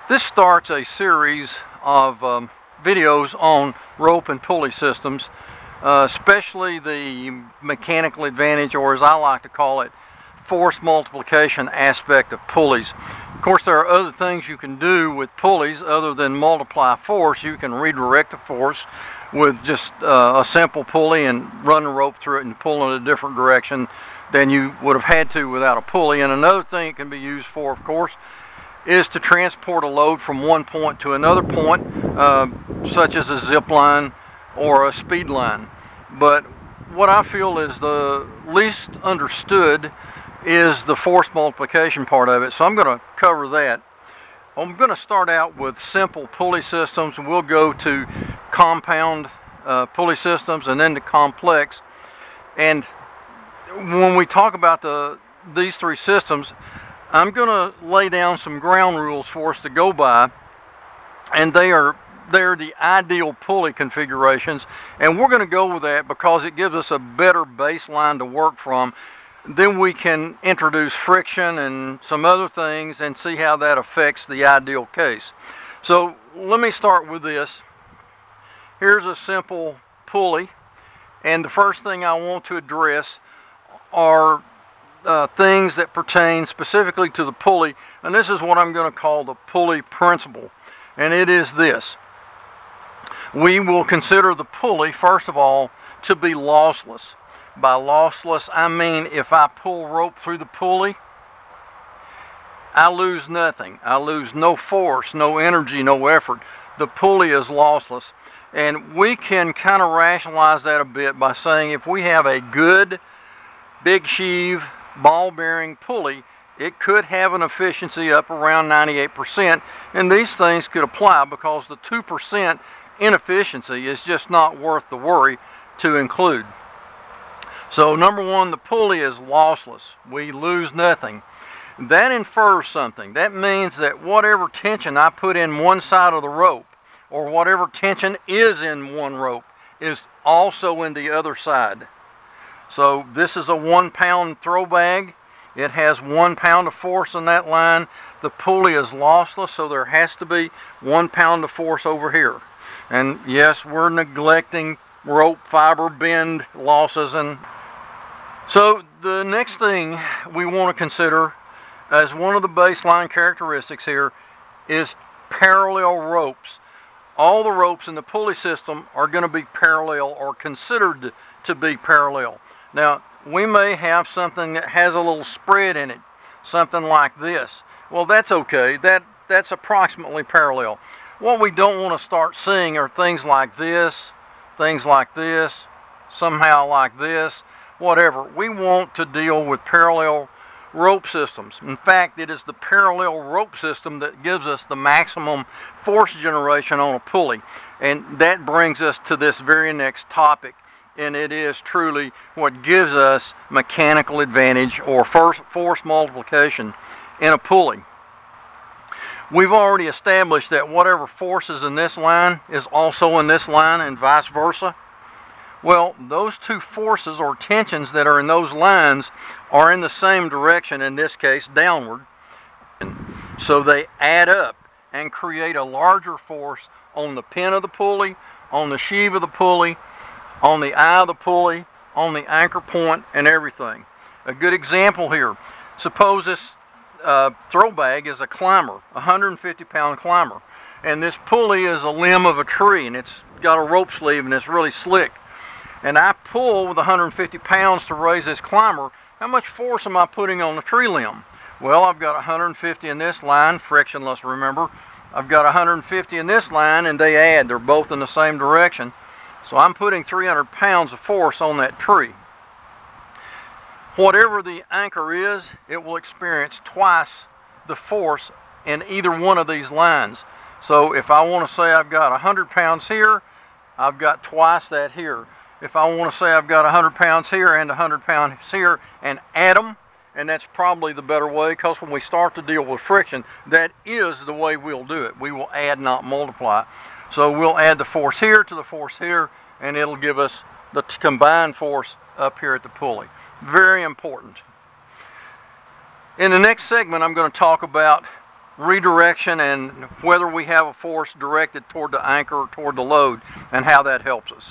This starts a series of videos on rope and pulley systems, especially the mechanical advantage, or as I like to call it, force multiplication aspect of pulleys. Of course, there are other things you can do with pulleys other than multiply force. You can redirect the force with just a simple pulley and run the rope through it and pull in a different direction than you would have had to without a pulley. And another thing it can be used for, of course, is to transport a load from one point to another point, such as a zip line or a speed line. But what I feel is the least understood is the force multiplication part of it, so I'm going to cover that. I'm going to start out with simple pulley systems, and we'll go to compound pulley systems and then to complex. And when we talk about these three systems, I'm going to lay down some ground rules for us to go by, and they're the ideal pulley configurations, and we're going to go with that because it gives us a better baseline to work from. Then we can introduce friction and some other things and see how that affects the ideal case. So let me start with this. Here's a simple pulley, and the first thing I want to address are things that pertain specifically to the pulley, and this is what I'm going to call the pulley principle, and it is this. We will consider the pulley, first of all, to be lossless. By lossless, I mean if I pull rope through the pulley, I lose nothing. I lose no force, no energy, no effort. The pulley is lossless. And we can kind of rationalize that a bit by saying if we have a good, big sheave, ball bearing pulley, it could have an efficiency up around 98%, and these things could apply because the 2% inefficiency is just not worth the worry to include. So number one, the pulley is lossless. We lose nothing. That infers something. That means that whatever tension I put in one side of the rope, or whatever tension is in one rope, is also in the other side. So this is a 1 pound throw bag. It has 1 pound of force in that line. The pulley is lossless, so there has to be 1 pound of force over here. And yes, we're neglecting rope fiber bend losses. And so the next thing we want to consider as one of the baseline characteristics here is parallel ropes. All the ropes in the pulley system are going to be parallel or considered to be parallel. Now, we may have something that has a little spread in it, something like this. Well, that's okay. That's approximately parallel. What we don't want to start seeing are things like this, somehow like this, whatever. We want to deal with parallel rope systems. In fact, it is the parallel rope system that gives us the maximum force generation on a pulley. And that brings us to this very next topic. And it is truly what gives us mechanical advantage or force multiplication in a pulley. We've already established that whatever force is in this line is also in this line and vice versa. Well, those two forces or tensions that are in those lines are in the same direction, in this case downward. So they add up and create a larger force on the pin of the pulley, on the sheave of the pulley, on the eye of the pulley, on the anchor point, and everything. A good example here. Suppose this throw bag is a climber, a 150-pound climber, and this pulley is a limb of a tree, and it's got a rope sleeve, and it's really slick. And I pull with 150 pounds to raise this climber. How much force am I putting on the tree limb? Well, I've got 150 in this line, frictionless, remember. I've got 150 in this line, and they add. They're both in the same direction. So I'm putting 300 pounds of force on that tree. Whatever the anchor is, it will experience twice the force in either one of these lines. So if I want to say I've got 100 pounds here, I've got twice that here. If I want to say I've got 100 pounds here and 100 pounds here and add them, and that's probably the better way, because when we start to deal with friction, that is the way we'll do it. We will add, not multiply. So we'll add the force here to the force here, and it'll give us the combined force up here at the pulley. Very important. In the next segment, I'm going to talk about redirection and whether we have a force directed toward the anchor or toward the load, and how that helps us.